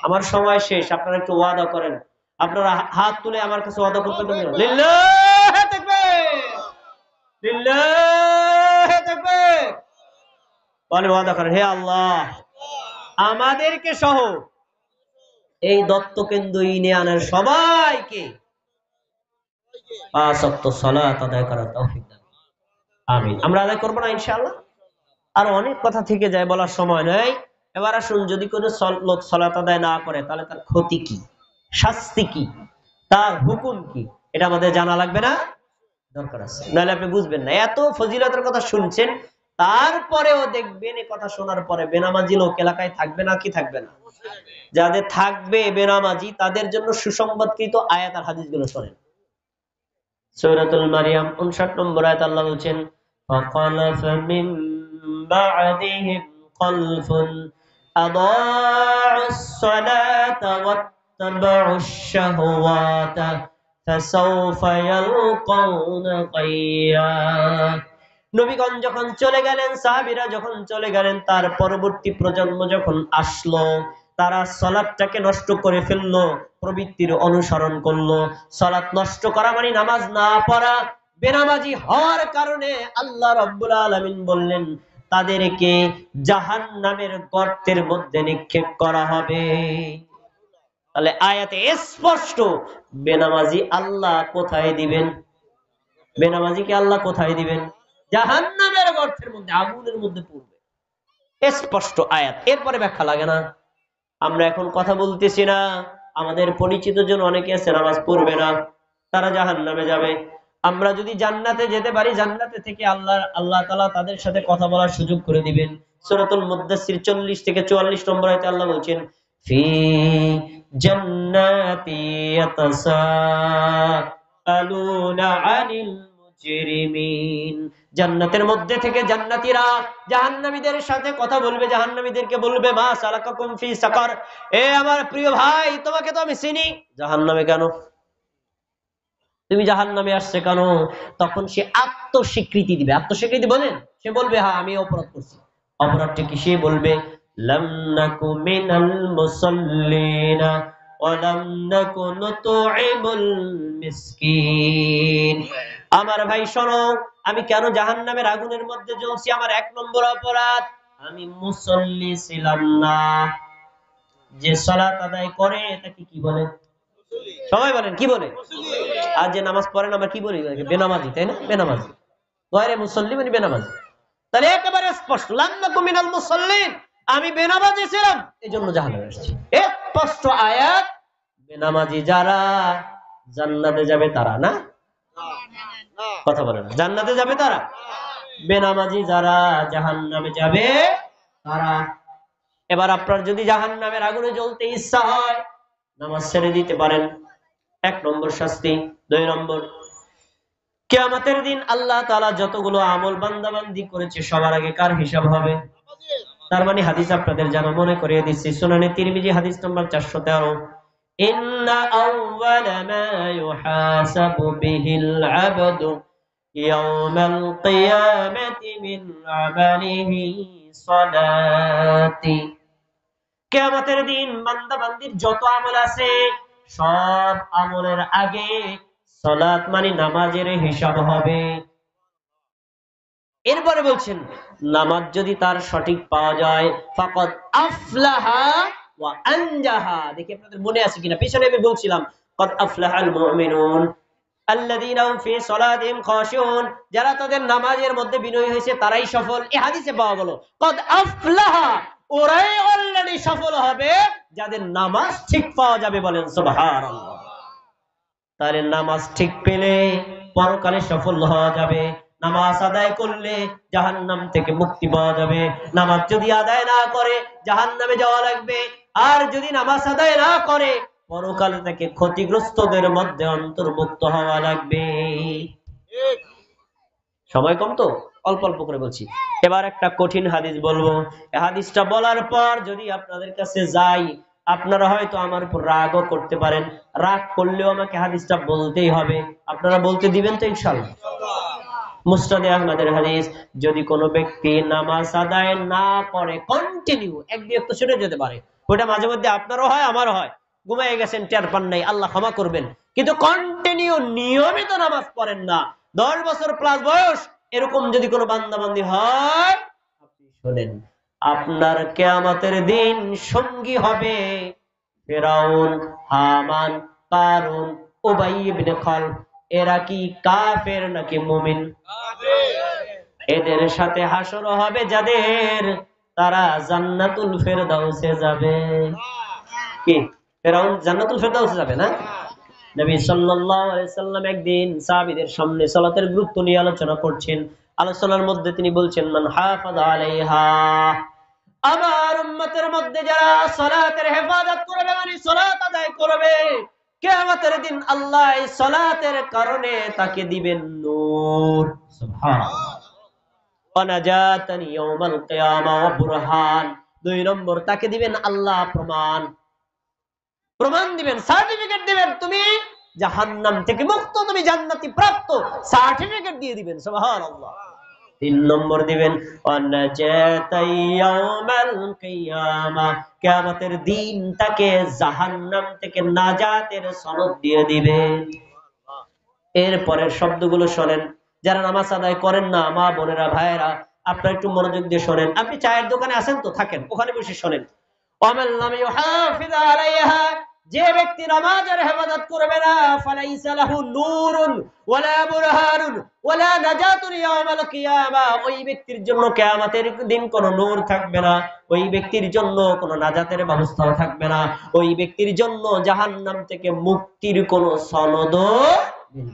আমার সময় শেষ, আপনারা একটু ওয়াদা করেন, আপনারা হাত তুলে আমার কাছে ওয়াদা করতে পারবেন? লিল্লাহি তাকবীর, লিল্লাহি তাকবীর বলে ওয়াদা করেন। হে আল্লাহ, আমাদেরকে সহ এই দত্তকেন্দ্র ইউনিয়নের সবাইকে 5 ওয়াক্ত সালাত আদায় করার তৌফিক দান। আমিন। আমরা আদায় করবো না ইনশাআল্লাহ? আর অনেক কথা থেকে যায়, বলার সময় নেই। এবার আসুন, যদি কোনো লোক সালাত আদায় না করে তাহলে তার ক্ষতি কি, শাস্তি কি, তার হুকুম কি, এটা আমাদের জানা লাগবে না? দরকার আছে, নাহলে আপনি বুঝবেন না। এত ফজিলতের কথা শুনছেন, তারপরেও দেখবেন এই কথা শোনার পরে বেনামাজি লোক এলাকায় থাকবে না কি থাকবে না? যাদের থাকবে বেনামাজি, তাদের জন্য সুসংবাদকৃত আয়াত আর হাদিসগুলো শোনেন। সূরাতুল মারিয়াম 59 নম্বর আয়াত আল্লাহ বলেন, ফাখালাফা মিন বা'দিহিম খালফুন আদাউস সালাতা ওয়াত্তাবাউশ শাহওয়াতা ফাসাউফা ইয়ালকাউনা গায়্যা। নবীগণ যখন চলে গেলেন, সাহাবীরা যখন চলে গেলেন, তার পরবর্তী প্রজন্ম যখন আসলো, তারা সালাতটাকে নষ্ট করে ফেললো, প্রবৃত্তির অনুসরণ করলো। সালাত নষ্ট করা মানে নামাজ না পড়া, বেনামাজি হওয়ার কারণে আল্লাহ রাব্বুল আলামিন বললেন তাদেরকে জাহান্নামের গর্তের মধ্যে নিক্ষেপ করা হবে। তাহলে আয়াতে স্পষ্ট, বেনামাজি আল্লাহ কোথায় দিবেন? বেনামাজিকে আল্লাহ কোথায় দিবেন? জাহান্নামের গর্তের মধ্যে, আগুনের মধ্যে পড়বে। স্পষ্ট আয়াত, এরপরে ব্যাখ্যা লাগে না। আমরা এখন কথা বলতেছি না, আমাদের পরিচিত জন অনেকে আছে নামাজ পড়বে না, তারা জাহান্নামে যাবে। আমরা যদি জান্নাতে যেতে পারি, জান্নাতে থেকে আল্লাহ তাআলা তাদের সাথে কথা বলার সুযোগ করে দিবেন। সূরাতুল মুদ্দাসসির 40 থেকে 44 নম্বর আয়াতে আল্লাহ বলেন, ফি জান্নাতি ইয়াতাসাআলুনা আনিল মুজরিমিন। জান্নাতের মধ্যে থেকে জান্নাতীরা জাহান্নামীদের সাথে কথা বলবে, জাহান্নামীদেরকে বলবে, মা সালাকাকুম ফি সাকার, এ আমার প্রিয় ভাই, তোমাকে তো আমি চিনি, জাহান্নামে কেন? তুমি জাহান্নামে আসছে কেন? তখন সে আত্মস্বীকৃতি দিবে। আত্মস্বীকৃতি বলেন, সে বলবে, হ্যাঁ আমি অপরাধ করছি। অপরাধটা কি? সে বলবে, লাম নাকু মিনাল মুসাল্লিনা ওয়া লাম নাকু নুতঈমুল মিসকিন। আমার ভাই শোনো, আমি কেন জাহান্নামের আগুনের মধ্যে জ্বলছি? আমার 1 নম্বর অপরাধ, আমি মুসল্লি ছিলাম না। যে সালাত আদায় করে তাকে কি বলে? সবাই বলেন, কি বলে? আর যে নামাজ পড়ে না, আমরা কি বলি? বেনামাজি, তাই না? বেনামাজি, গায়রে মুসল্লি মানে বেনামাজি। তাহলে একেবারে স্পষ্ট, লাম নাকু মিনাল মুসাল্লিন, আমি বেনামাজি ছিলাম, এজন্য জাহান্নামে আসছি। স্পষ্ট আয়াত। বেনামাজি যারা জান্নাতে যাবে তারা না? কথা বলে না, জান্নাতে যাবে তারা। বেনামাজি যারা জাহান্নামে যাবে তারা। এবার আপনার যদি জাহান্নামের আগুনে জ্বলতে ইচ্ছা হয়, নামাজ ছেড়ে দিতে পারেন, 1 নম্বর শাস্তি। 2 নম্বর, কিয়ামতের দিন আল্লাহ তাআলা যতগুলো আমল বান্দাবান্দি করেছে সবার আগে কার হিসাব হবে? তার মানে হাদিস আপনাদের জানা, মনে করিয়ে দিচ্ছি, সুনানে তিরমিজি হাদিস নম্বর 413, ইন্না আউওয়ালা মা ইউহাসাবু বিহিল আবদু ইয়াওমাল কিয়ামাতি মিন আমালিহি সালাতি। কিয়ামতের দিন বান্দাবান্দির যত আমল আছে, সব আমলের আগে সালাত মানে নামাজের হিসাব হবে। এরপরে বলছেন, নামাজ যদি তার সঠিক পাওয়া যায়, ফাকাদ আফলাহা ওয়া আনজাহা। দেখি আপনাদের মনে আছে কিনা, পিছনে আমি বলছিলাম, কাদ আফলাহাল মুমিনুন আল্লাযীনা হুম ফি সালাতিহিম খাশিউন, যারা তাদের নামাজের মধ্যে বিনয়ী হয়েছে তারাই সফল। এই হাদিসে পাওয়া গেল কাদ আফলাহা, ওরাই অলরেডি সফল হবে যাদের নামাজ ঠিক পাওয়া যাবে। বলেন সুবহানাল্লাহ। তাহলে নামাজ ঠিক পেলে পরকালে সফল হওয়া যাবে। নামাজ আদায় করলে জাহান্নাম থেকে মুক্তি পাওয়া যাবে। নামাজ যদি আদায় না করে জাহান্নামে যাওয়া লাগবে। আর যদি নামাজ আদায় না করে পরকালে থেকে ক্ষতিগ্রস্তদের মধ্যে অন্তর্ভুক্ত হওয়া লাগবে। সময় কম তো অল্প অল্প করে বলছি। এবার একটা কঠিন হাদিস বলবো। এই হাদিসটা বলার পর যদি আপনাদের কাছে যাই, আপনারা হয়তো আমার উপর রাগও করতে পারেন। রাগ করলেও আমাকে হাদিসটা বলতেই হবে। আপনারা বলতে দিবেন তো ইনশাআল্লাহ? মুসনাদে আহমদের হাদিস, যদি কোনো ব্যক্তি নামাজ আদায় না করে কন্টিনিউ, 1-2 তো ছুটে যেতে পারে, ওইটা মাঝে মধ্যে আপনারও হয়, আমারও হয়। ঘুমাই গেছেন, টের পান নাই, আল্লাহ ক্ষমা করবেন। কিন্তু কন্টিনিউ নিয়মিত নামাজ পড়েন না, 10 বছর প্লাস বয়স, এরকম যদি কোনো বান্দাবান্দি হয়, আপনি শোনেন, আপনার কিয়ামতের দিন সঙ্গী হবে ফিরআউন, হামান, কারুন, উবাই ইবনে খালফ। এরা কি কাফের নাকি মুমিন? এদের সাথে হাসর হবে যাদের, তারা জান্নাতুল ফেরদাউসে যাবে। কি ফিরআউন জান্নাতুল ফেরদাউসে যাবে না? নবী সাল্লাল্লাহু আলাইহি সাল্লাম একদিন সাহাবীদের সামনে সালাতের গুরুত্ব নিয়ে আলোচনা করছেন। আলোচনার মধ্যে তিনি বলছেন, মান হাফাযা আলাইহা, আমার উম্মতের মধ্যে যারা সালাতের হেফাজত করবে, মানে সালাত আদায় করবে, কিয়ামতের দিন আল্লাহ এই সালাতের কারণে তাকে দিবেন নূর। সুবহানাল্লাহ। ওয়া নাজাতান ইয়াউমাল কিয়ামা ওয়া বুরহান। 2 নম্বর, তাকে দিবেন আল্লাহ প্রমাণ, প্রমাণ দিবেন, সার্টিফিকেট দিবেন, তুমি জাহান্নাম থেকে মুক্ত, তুমি জান্নাতি প্রাপ্ত, সার্টিফিকেট দিয়ে দিবেন। সুবহানাল্লাহ। 3 নম্বর দিবেন কিয়ামতের দিন তাকে জাহান্নাম থেকে নাজাতের সনদ দিয়ে দিবেন। এরপরের শব্দগুলো শোনেন, যারা নামাজ আদায় করেন না, মা বোনেরা ভাইয়েরা, আপনারা একটু মনোযোগ দিয়ে শোনেন। আপনি চায়ের দোকানে আছেন তো, থাকেন ওখানে বসে শোনেন। যে ব্যক্তি নামাজের হেফাজত করবে না, ফালাইসা লাহু নূরুন ওয়ালা বুরহানুন ওয়ালা নাজাতুন ইয়াউমাল কিয়ামা, ওই ব্যক্তির জন্য কিয়ামতের দিন কোনো নূর থাকবে না, ওই ব্যক্তির জন্য কোনো নাজাতের ব্যবস্থাও থাকবে না, ওই ব্যক্তির জন্য জাহান্নাম থেকে মুক্তির কোনো সনদও নেই।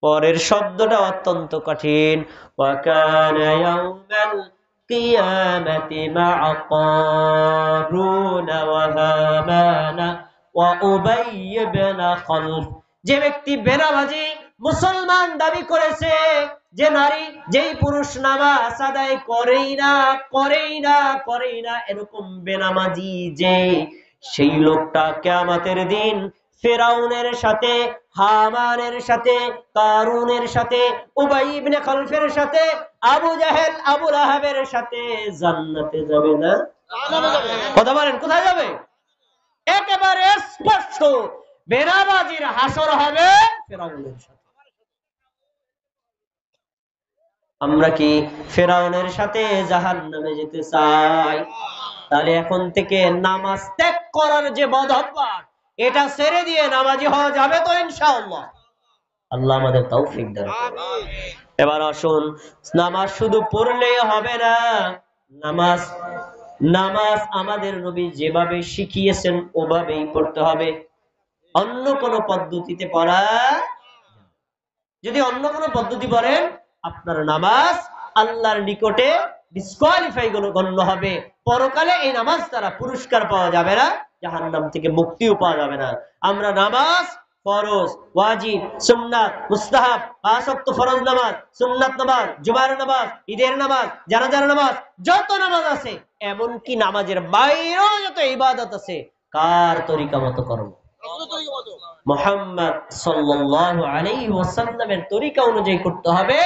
পরের শব্দটা অত্যন্ত কঠিন, ওয়া কানা ইয়াউমাল কিয়ামাতি মা'a কারুন ওয়া হামান ওয়া উবাই ইবনে খালফ। যে ব্যক্তি বেনামাজি মুসলমান দাবি করেছে, যে নারী, যেই পুরুষ নামাজ আদায় করেই না এরকম বেনামাজি যে, সেই লোকটা কিয়ামতের দিন ফিরআউনের সাথে, হামানের সাথে, কারুনের সাথে, উবাই ইবনে খালফের সাথে, আবু জাহেল, আবু লাহাবের সাথে জান্নাতে যাবে না? কথা বলেন, কোথায় যাবে? একেবারে স্পষ্ট, বেনামাজির হাসর হবে ফিরআউনের সাথে। আমরা কি ফিরআউনের সাথে জাহান্নামে যেতে চাই? তাহলে এখন থেকে নামাজ ত্যাগ করার যে বদ অভ্যাস, এটা ছেড়ে দিয়ে নামাজি হওয়া যাবে তো ইনশাআল্লাহ। আল্লাহ আমাদের তৌফিক দান করুন। এবার আসুন, নামাজ শুধু পড়লেই হবে না, নামাজ আমাদের নবী যেভাবে শিখিয়েছেন ওভাবেই পড়তে হবে। অন্য কোনো পদ্ধতিতে পড়া, যদি অন্য কোনো পদ্ধতি পড়েন, আপনার নামাজ আল্লাহর নিকটে ডিসকোয়ালিফাই গণ্য হবে। পরকালে এই নামাজ দ্বারা পুরস্কার পাওয়া যাবে না, জাহান্নাম থেকে মুক্তিও পাওয়া যাবে না। আমরা নামাজ, ফরজ, ওয়াজিব, সুন্নাত, মুস্তাহাব, 5 ওয়াক্ত ফরজ নামাজ, সুন্নাত নামাজ, জুমার নামাজ, ঈদের নামাজ, জানাজার নামাজ, যত নামাজ আছে, এমনকি নামাজের বাইরেও যত ইবাদত আছে, কার তরিকা মতো করব? মুহাম্মদ সাল্লাল্লাহু আলাইহি ওয়াসাল্লামের তরিকা অনুযায়ী করতে হবে।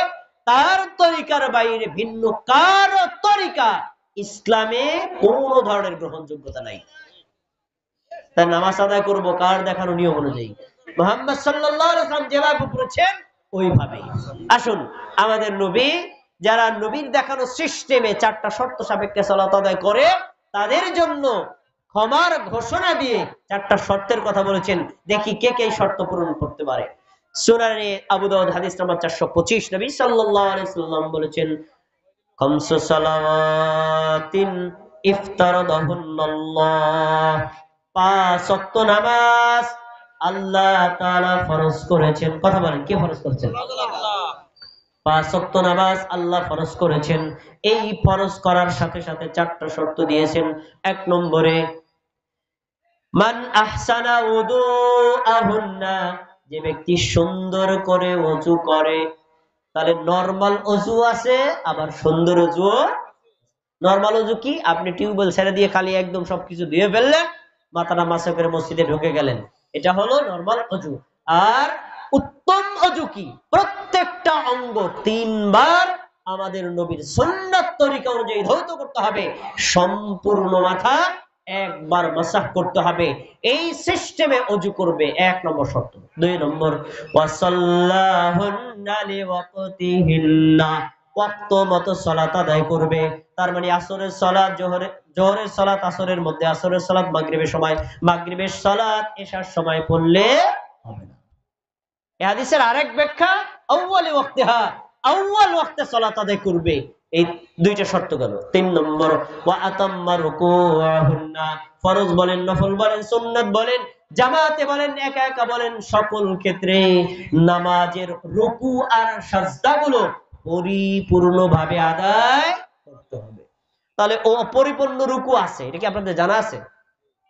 তার তরিকার বাইরে ভিন্ন কার তরিকা ইসলামে কোন ধরনের গ্রহণযোগ্যতা নাই। তাই নামাজ আদায় করব কার দেখানো নিয়ম অনুযায়ী, মুহাম্মদ সাল্লাল্লাহু আলাইহি ওয়াসাল্লাম যেভাবে পড়েছেন ওইভাবেই। আসুন, আমাদের নবী, যারা নবীর দেখানো সিস্টেমে 4টা শর্ত সাপেক্ষে সালাত আদায় করে, তাদের জন্য ক্ষমার ঘোষণা দিয়ে 4টা শর্তের কথা বলেছেন। দেখি কে কে এই শর্ত পূরণ করতে পারে। সুনানে আবু দাউদ হাদিস নাম্বার 425, নবী সাল্লাল্লাহু আলাইহি ওয়াসাল্লাম বলেছেন, খামসু সালাওয়াতিন ইফতারাদাহুন্নাল্লাহ, 5 ওয়াক্ত নামাজ আল্লাহ তাআলা ফরজ করেছেন। কথা বলেন, কে ফরজ করেছেন? আল্লাহ। 5 ওয়াক্ত নামাজ আল্লাহ ফরজ করেছেন। এই ফরজ করার সাথে সাথে 4টা শর্ত দিয়েছেন। 1 নম্বরে, মান আহসানা উযুআহুন্না, যে ব্যক্তি সুন্দর করে ওযু করে। তাহলে নরমাল ওযু আছে, আবার সুন্দর ওযু। নরমাল ওযু কি? আপনি টিউবওয়েল ছেড়ে দিয়ে খালি একদম সবকিছু ধুয়ে ফেললেন, মাথাটা মাসে করে মসজিদে ঢুকে গেলেন, এটা হলো নরমাল ওযু। আর উত্তম ওযু কি? প্রত্যেকটা অঙ্গ 3 বার আমাদের নবীর সুন্নাত তরিকা অনুযায়ী ধৌত করতে হবে, সম্পূর্ণ মাথা একবার মাসাহ করতে হবে। এই সিস্টেমে ওযু করবে, 1 নম্বর শর্ত। 2 নম্বর, ওয়াসাল্লাহুন্না লিওয়াক্তিহিন্না, ওয়াক্ত মতো সালাত আদায় করবে। তার মানে আসরের সালাত জোহরের সালাত আসরের মধ্যে, আসরের সালাত মাগরিবের সময়, মাগরিবের সালাত এশার সময় পড়লে হবে না। এই হাদিসের আরেক ব্যাখ্যা, আউয়ালি ওয়াক্তিহা, আউয়াল ওয়াক্তে সালাত আদায় করবে। এই দুইটা শর্ত গেল। 3 নম্বর, ওয়া আতাম্মা রুকুআহুন্না, ফরজ বলেন, নফল বলেন, সুন্নাত বলেন, জামাতে বলেন, একা একা বলেন, সকল ক্ষেত্রে নামাজের রুকু আর সাজদাগুলো পরিপূর্ণভাবে আদায় করতে হবে। তাহলে অপরিপূর্ণ রুকু আছে, এটা কি আপনাদের জানা আছে?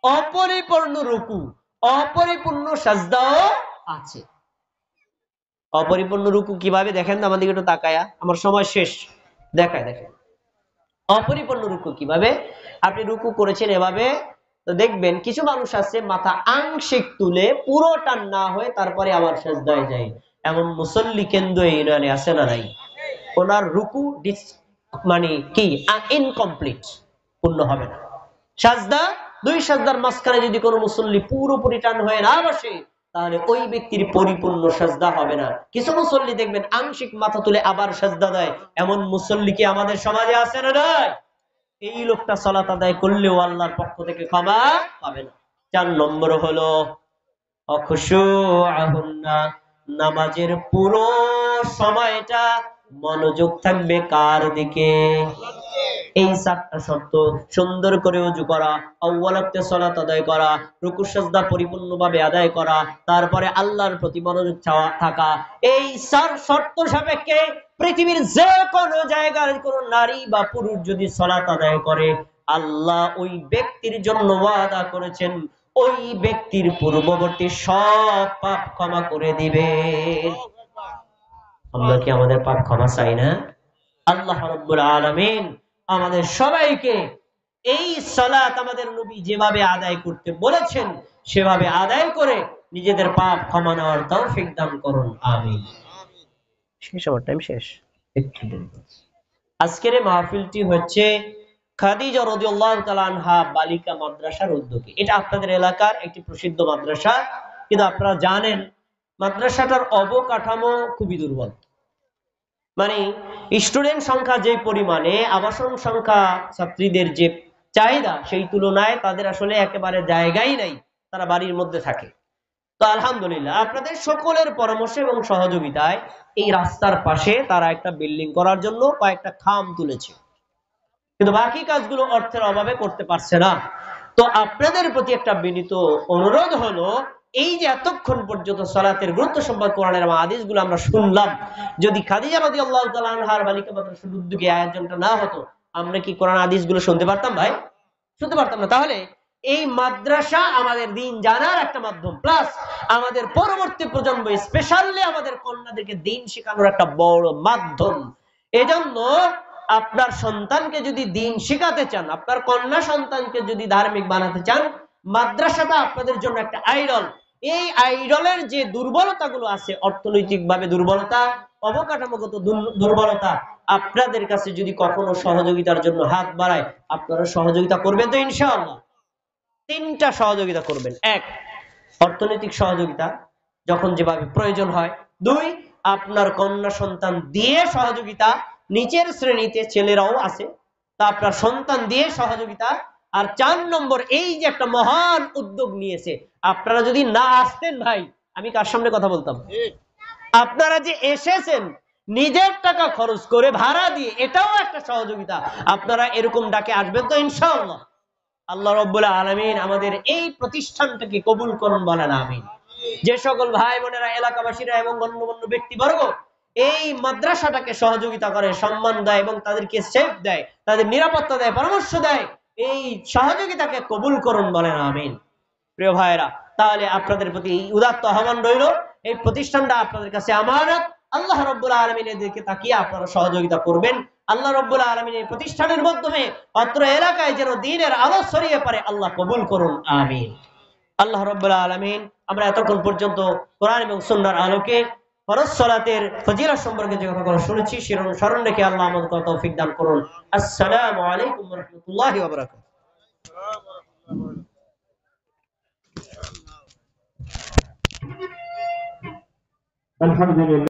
অপরিপূর্ণ রুকু, অপরিপূর্ণ সাজদাও আছে। অপরিপূর্ণ রুকু কিভাবে দেখেন তো আমাদের একটু তাকায়া, আমার সময় শেষ। দেখেন অপরিপূর্ণ রুকু কিভাবে। আপনি রুকু করেছেন এভাবে, তো দেখবেন কিছু মানুষ আছে মাথা আংশিক তুলে পুরোটা না হয়ে তারপরে আবার সিজদায় যায়। এমন মুসল্লি কেন্দ্র এই ইউনিয়নে আছে না নাই? ওনার রুকু মানে কি ইনকমপ্লিট, পূর্ণ হবে না। সাজদা, 2 সাজদার মাঝখানে যদি কোনো মুসল্লি পুরোপুরি টান হয়ে না বসে, তাহলে ওই ব্যক্তির পরিপূর্ণ সাজদা হবে না। কিছু মুসল্লি দেখবেন আংশিক মাথা তুলে আবার সাজদা দেয়, এমন মুসল্লি কি আমাদের সমাজে আছে না নাই? এই লোকটা সালাত আদায় করলেও আল্লাহর পক্ষ থেকে ক্ষমা পাবে না। 4 নম্বর হলো অখুশুআহুন্না, নামাজের পুরো সময়টা মনোযোগ থাকবে কার দিকে? এই 4টা শর্ত, সুন্দর করে ওযু করা, আউয়াল ওয়াক্তে সালাত আদায় করা, রুকু সিজদা পরিপূর্ণভাবে আদায় করা, তারপরে আল্লাহর প্রতি মনোযোগ থাকা। এই 4 শর্ত সাপেক্ষে পৃথিবীর যে কোনো জায়গার কোন নারী বা পুরুষ যদি সালাত আদায় করে, আল্লাহ ওই ব্যক্তির জন্য ওয়াদা করেছেন ওই ব্যক্তির পূর্ববর্তী সব পাপ ক্ষমা করে দিবে। আমরা কি আমাদের পাপ ক্ষমা চাই না? আল্লাহ রাব্বুল আলামিন আমাদের সবাইকে এই সালাত আমাদের নবী যেভাবে আদায় করতে বলেছেন সেভাবে আদায় করে নিজেদের পাপ ক্ষমা নেওয়ার তৌফিক দান করুন, আমিন। শেষ, আমার টাইম শেষ। আজকের এই মাহফিলটি হচ্ছে খাদিজা রাদিয়াল্লাহু তাআলা আনহা বালিকা মাদ্রাসার উদ্যোগে। এটা আপনাদের এলাকার একটি প্রসিদ্ধ মাদ্রাসা, কিন্তু আপনারা জানেন মাদ্রাসাটার অবকাঠামো খুবই দুর্বল। মানে স্টুডেন্ট সংখ্যা যে পরিমাণে, আবাসন সংখ্যা, ছাত্রীদের যে চাহিদা, সেই তুলনায় তাদের আসলে একেবারে জায়গাই নাই, তারা বাড়ির মধ্যে থাকে। তো আলহামদুলিল্লাহ আপনাদের সকলের পরামর্শ এবং সহযোগিতায় এই রাস্তার পাশে তারা একটা বিল্ডিং করার জন্য কয়েকটা খাম তুলেছে, কিন্তু বাকি কাজগুলো অর্থের অভাবে করতে পারছে না। তো আপনাদের প্রতি একটা বিনীত অনুরোধ হলো, এই যে এতক্ষণ পর্যন্ত সালাতের গুরুত্ব সম্পর্কে কোরআনের হাদিসগুলো আমরা শুনলাম, যদি খাদিজা রাদিয়াল্লাহু তাআলা আনহার বালিকা মাদ্রাসার উদ্যোগে আয়োজনটা না হতো, আমরা কি কোরআন হাদিসগুলো শুনতে পারতাম ভাই? শুনতে পারতাম না। তাহলে এই মাদ্রাসা আমাদের দিন জানার একটা মাধ্যম, প্লাস আমাদের পরবর্তী প্রজন্ম, স্পেশালি আমাদের কন্যাদেরকে দিন শেখানোর একটা বড় মাধ্যম। এজন্য আপনার সন্তানকে যদি দিন শেখাতে চান, আপনার কন্যা সন্তানকে যদি ধার্মিক বানাতে চান, মাদ্রাসাটা আপনাদের জন্য একটা আইডল। এই আইডলের যে দুর্বলতাগুলো আছে, অর্থনৈতিকভাবে দুর্বলতা, অবকাঠামোগত দুর্বলতা, আপনাদের কাছে যদি কখনো সহযোগিতার জন্য হাত বাড়ায়, আপনারা সহযোগিতা করবেন তো ইনশাআল্লাহ? 3টা সহযোগিতা করবেন। 1, অর্থনৈতিক সহযোগিতা যখন যেভাবে প্রয়োজন হয়। 2, আপনার কন্যা সন্তান দিয়ে সহযোগিতা, নিচের শ্রেণীতে ছেলেরাও আছে, তা আপনার সন্তান দিয়ে সহযোগিতা। আর 4 নম্বর, এই যে একটা মহান উদ্যোগ নিয়েছে, আপনারা যদি না আসতেন ভাই, আমি কার সামনে কথা বলতাম? আপনারা যে এসেছেন নিজের টাকা খরচ করে, ভাড়া দিয়ে, এটাও একটা সহযোগিতা। আপনারা এরকম ডাকে আসবেন তো ইনশাআল্লাহ? আল্লাহ রাব্বুল আলামিন আমাদের এই প্রতিষ্ঠানটাকে কবুল করুন, বলেন আমিন। যে সকল ভাই বোনেরা, এলাকাবাসীরা এবং গণ্যমান্য ব্যক্তিবর্গ এই মাদ্রাসাটাকে সহযোগিতা করে, সম্মান দেয় এবং তাদেরকে সেফ দেয়, তাদের নিরাপত্তা দেয়, পরামর্শ দেয়, এই সহযোগিতাকে কবুল করুন, বলেন আমিন। প্রিয় ভাইরা, তাহলে আপনাদের প্রতি উদাত্ত আহ্বান রইল, এই প্রতিষ্ঠানটা আপনাদের কাছে আমানত। আল্লাহ রাব্বুল আলামিনের দিকে তাকিয়ে আপনারা সহযোগিতা করবেন। আল্লাহ রাব্বুল আলামিন এই প্রতিষ্ঠানের মাধ্যমে অত্র এলাকায় যেন দ্বীনের আলো ছড়িয়ে পড়ে, আল্লাহ কবুল করুন, আমিন। আল্লাহ রাব্বুল আলামিন আমরা এতক্ষণ পর্যন্ত কোরআন এবং সুন্নাহর আলোকে ফরজ সালাতের ফজিলত সম্পর্কে যে কথাগুলো শুনেছি স্মরণ রেখে আল্লাহ আমাদের তৌফিক দান করুন। আসসালামু আলাইকুম ওয়া রাহমাতুল্লাহি ওয়া বারাকাতুহু। الحمد لله